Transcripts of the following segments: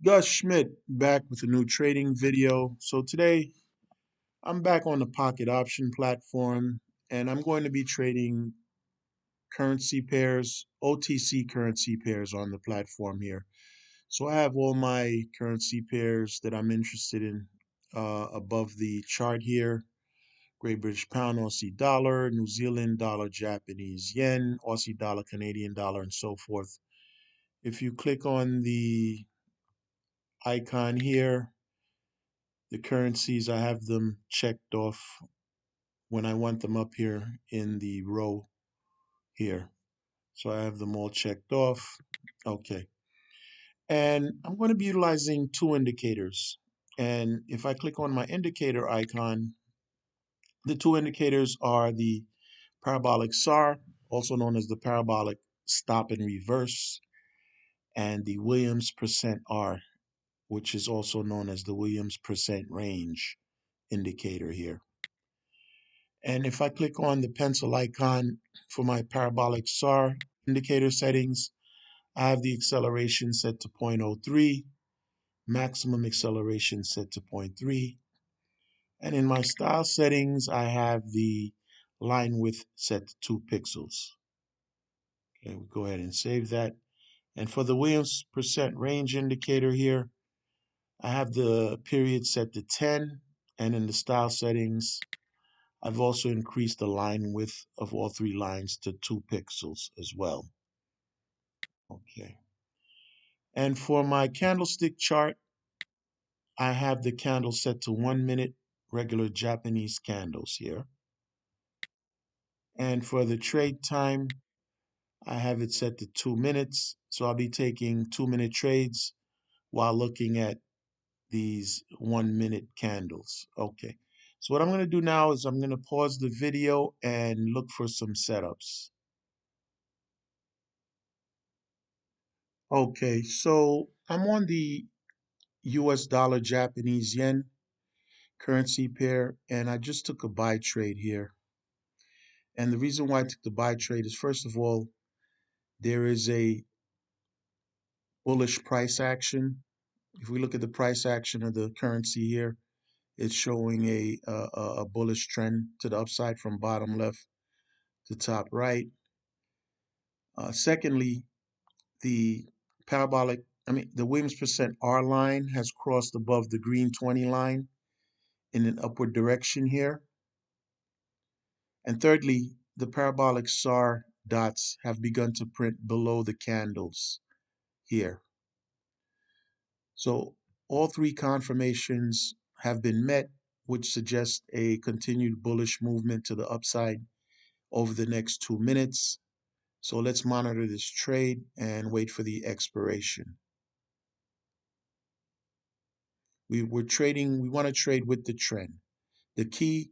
Gus Schmidt back with a new trading video. So today I'm back on the Pocket Option platform and I'm going to be trading currency pairs, OTC currency pairs on the platform here. So I have all my currency pairs that I'm interested in above the chart here. Great British Pound, Aussie Dollar, New Zealand Dollar, Japanese Yen, Aussie Dollar, Canadian Dollar, and so forth. If you click on the icon here, the currencies, I have them checked off when I want them up here in the row here. So I have them all checked off. Okay. And I'm going to be utilizing two indicators. And if I click on my indicator icon, the two indicators are the Parabolic SAR, also known as the Parabolic Stop and Reverse, and the Williams percent R, which is also known as the Williams percent range indicator here. And if I click on the pencil icon for my Parabolic SAR indicator settings, I have the acceleration set to 0.03, maximum acceleration set to 0.3. And in my style settings, I have the line width set to 2 pixels. Okay, we'll go ahead and save that. And for the Williams percent range indicator here, I have the period set to 10. And in the style settings, I've also increased the line width of all three lines to 2 pixels as well. Okay. And for my candlestick chart, I have the candle set to 1 minute regular Japanese candles here. And for the trade time, I have it set to 2 minutes. So I'll be taking 2-minute trades while looking at these 1 minute candles. Okay. So what I'm going to do now is I'm going to pause the video and look for some setups. Okay, so I'm on the US dollar Japanese yen currency pair, and I just took a buy trade here. And the reason why I took the buy trade is, first of all, there is a bullish price action. If we look at the price action of the currency here, it's showing a bullish trend to the upside from bottom left to top right. Secondly, the the Williams percent R line has crossed above the green 20 line in an upward direction here. And thirdly, the parabolic SAR dots have begun to print below the candles here. So all three confirmations have been met, which suggests a continued bullish movement to the upside over the next 2 minutes. So let's monitor this trade and wait for the expiration. We want to trade with the trend. The key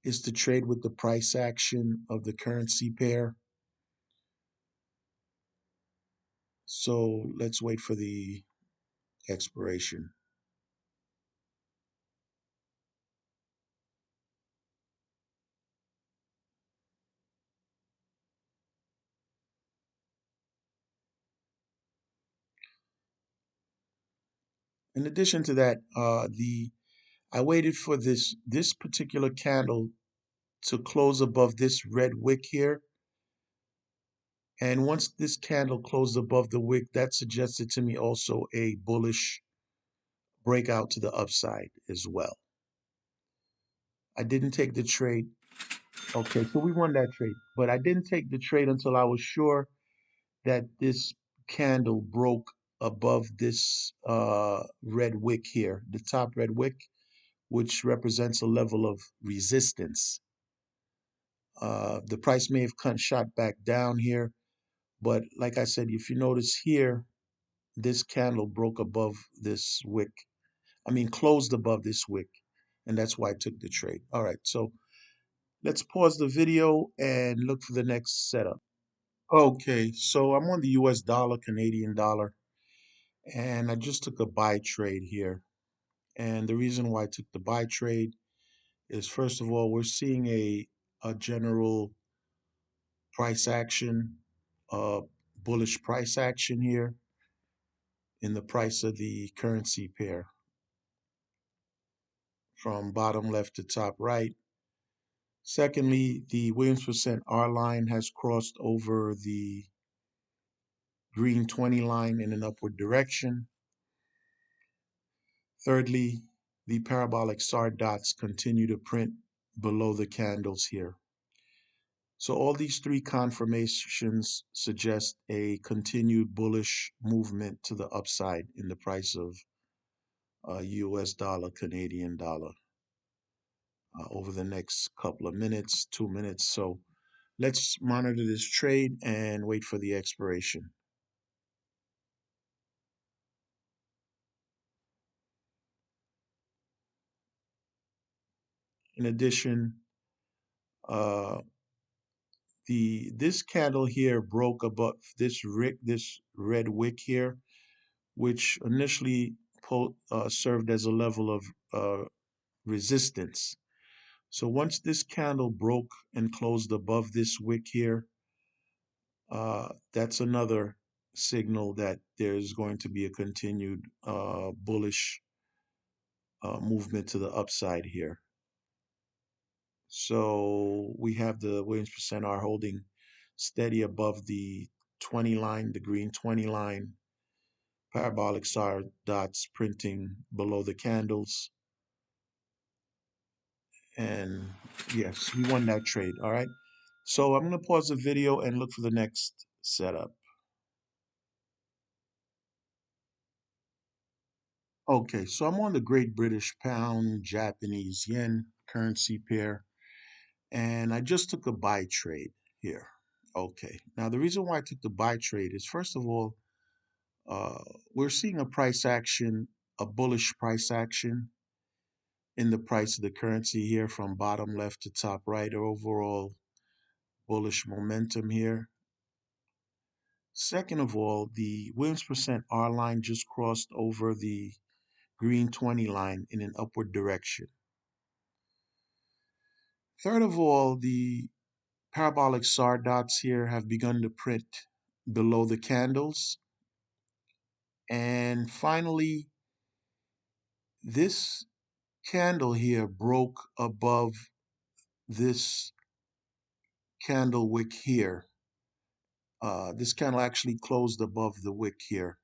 is to trade with the price action of the currency pair. So let's wait for the expiration. In addition to that, I waited for this particular candle to close above this red wick here. And once this candle closed above the wick, that suggested to me also a bullish breakout to the upside as well. I didn't take the trade. Okay, so we won that trade, but I didn't take the trade until I was sure that this candle broke above this red wick here, the top red wick, which represents a level of resistance. The price may have shot back down here, but like I said, if you notice here, this candle broke above this wick. Closed above this wick, and that's why I took the trade. All right, so let's pause the video and look for the next setup. Okay, so I'm on the US dollar, Canadian dollar, and I just took a buy trade here. And the reason why I took the buy trade is, first of all, we're seeing a general price action, bullish price action here. in the price of the currency pair from bottom left to top right. Secondly, the Williams percent R line has crossed over the green 20 line in an upward direction. Thirdly, the parabolic SAR dots continue to print below the candles here. So all these three confirmations suggest a continued bullish movement to the upside in the price of US dollar, Canadian dollar over the next couple of minutes, 2 minutes. So let's monitor this trade and wait for the expiration. In addition, this candle here broke above this red wick here, which initially served as a level of resistance. So once this candle broke and closed above this wick here, that's another signal that there's going to be a continued bullish movement to the upside here. So we have the Williams percent R holding steady above the 20 line, the green 20 line. Parabolic SAR dots printing below the candles. And yes, we won that trade. All right. So I'm going to pause the video and look for the next setup. Okay, so I'm on the Great British Pound, Japanese Yen currency pair, and I just took a buy trade here. Okay, now the reason why I took the buy trade is, first of all, we're seeing a price action, a bullish price action in the price of the currency here from bottom left to top right, overall bullish momentum here. Second of all, the Williams percent R line just crossed over the green 20 line in an upward direction. Third of all, the parabolic SAR dots here have begun to print below the candles. And finally, this candle here broke above this candle wick here. This candle actually closed above the wick here.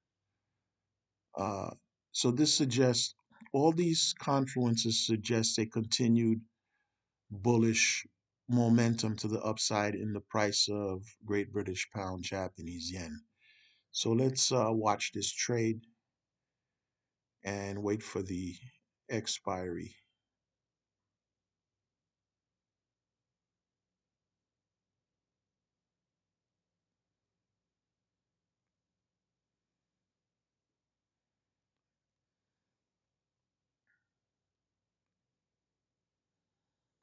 So this suggests, all these confluences suggest a continued bullish momentum to the upside in the price of Great British Pound, Japanese Yen. So let's watch this trade and wait for the expiry.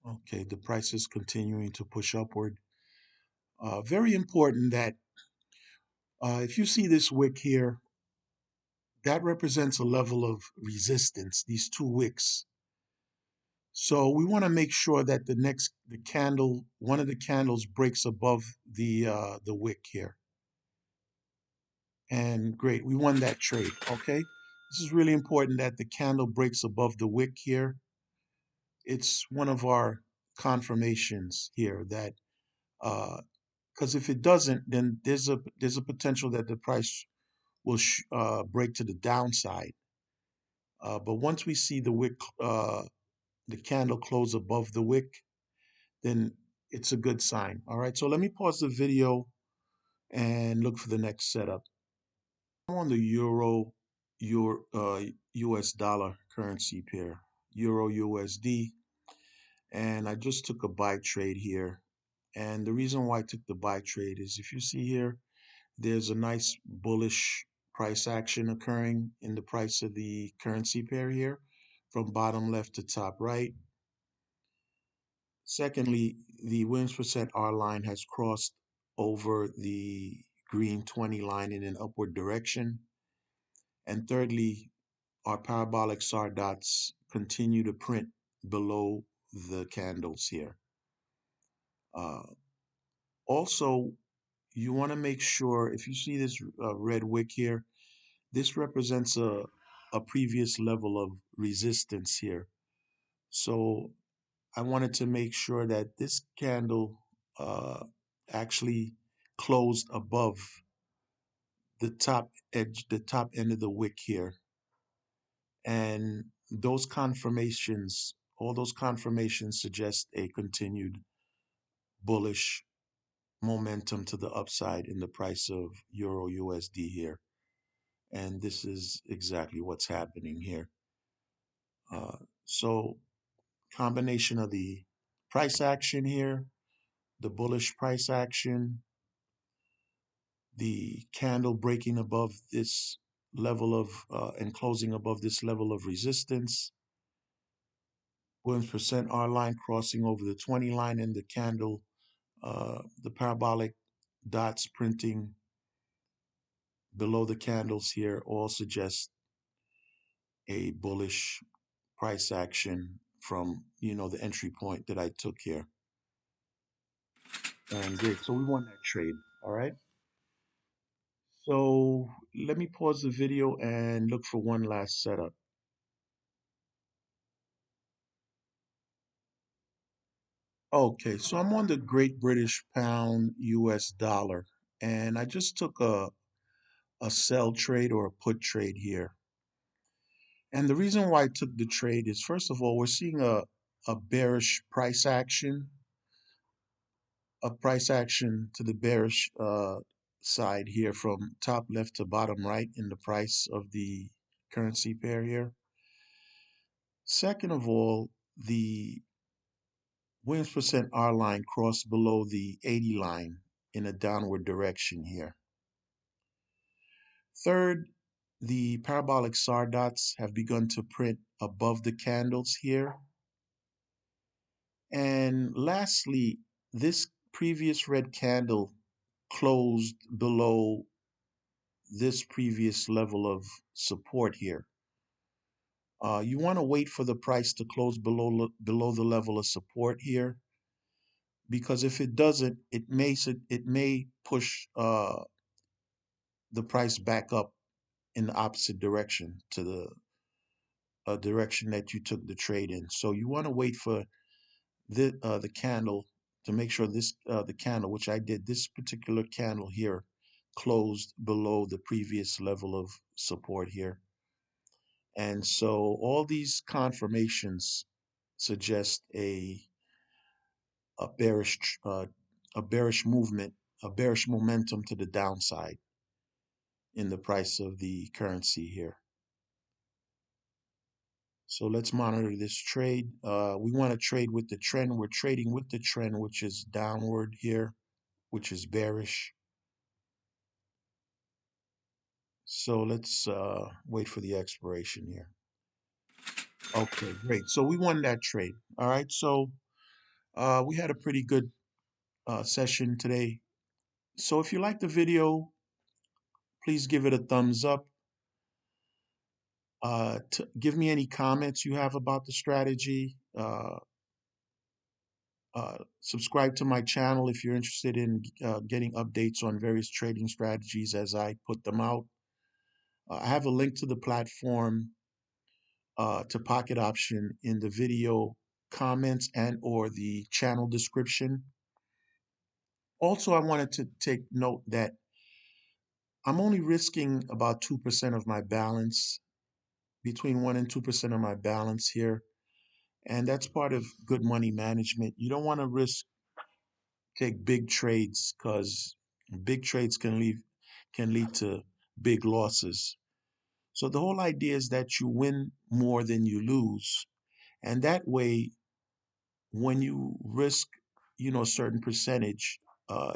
Okay, the price is continuing to push upward. Very important that if you see this wick here, that represents a level of resistance, these two wicks. So we want to make sure that the candle, one of the candles breaks above the wick here. And great, we won that trade, okay? This is really important that the candle breaks above the wick here. It's one of our confirmations here that, because if it doesn't, then there's a potential that the price will break to the downside. But once we see the wick, the candle close above the wick, then it's a good sign. All right, so let me pause the video and look for the next setup. I'm on the US dollar currency pair, Euro USD, and I just took a buy trade here. And the reason why I took the buy trade is, if you see here, there's a nice bullish price action occurring in the price of the currency pair here from bottom left to top right. Secondly, the Williams percent R line has crossed over the green 20 line in an upward direction. And thirdly, our parabolic SAR dots continue to print below the candles here. Also, you want to make sure, if you see this red wick here, This represents a previous level of resistance here. So I wanted to make sure that this candle actually closed above the top edge, the top end of the wick here. And those confirmations, all those confirmations suggest a continued bullish momentum to the upside in the price of Euro USD here. And this is exactly what's happening here. Uh, so combination of the price action here, the bullish price action, the candle breaking above this level of and closing above this level of resistance, Williams percent R line crossing over the 20 line, and the candle, the parabolic dots printing below the candles here all suggest a bullish price action from, the entry point that I took here. And great, so we won that trade. All right, so let me pause the video and look for one last setup. Okay, so I'm on the Great British Pound US dollar, and I just took a sell trade or a put trade here. And the reason why I took the trade is, first of all, we're seeing a bearish price action, a price action to the bearish side here from top left to bottom right in the price of the currency pair here. Second of all, the Williams percent R line crossed below the 80 line in a downward direction here. Third, the parabolic SAR dots have begun to print above the candles here. And lastly, this previous red candle closed below this previous level of support here. You want to wait for the price to close below the level of support here, because if it doesn't, it may push the price back up in the opposite direction to the direction that you took the trade in. So you want to wait for the candle to make sure the candle, which I did, this particular candle here closed below the previous level of support here. And so all these confirmations suggest a bearish a bearish movement, a bearish momentum to the downside in the price of the currency here. So let's monitor this trade. We want to trade with the trend. We're trading with the trend, which is downward here, which is bearish. So let's wait for the expiration here. Okay, great. So we won that trade. All right. So we had a pretty good session today. So if you like the video, please give it a thumbs up. Give me any comments you have about the strategy. Subscribe to my channel if you're interested in getting updates on various trading strategies as I put them out. I have a link to the platform, to Pocket Option, in the video comments and or the channel description. Also, I wanted to take note that I'm only risking about 2% of my balance, between 1 and 2% of my balance here. And that's part of good money management. You don't want to take big trades, because big trades can lead to big losses. So the whole idea is that you win more than you lose. And that way, when you risk, a certain percentage, uh,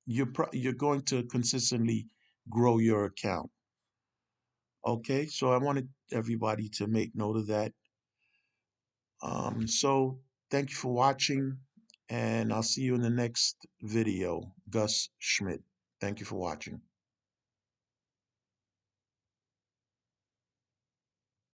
you're going to consistently grow your account. Okay, so I wanted everybody to make note of that. So thank you for watching, and I'll see you in the next video. Gus Schmidt. Thank you for watching.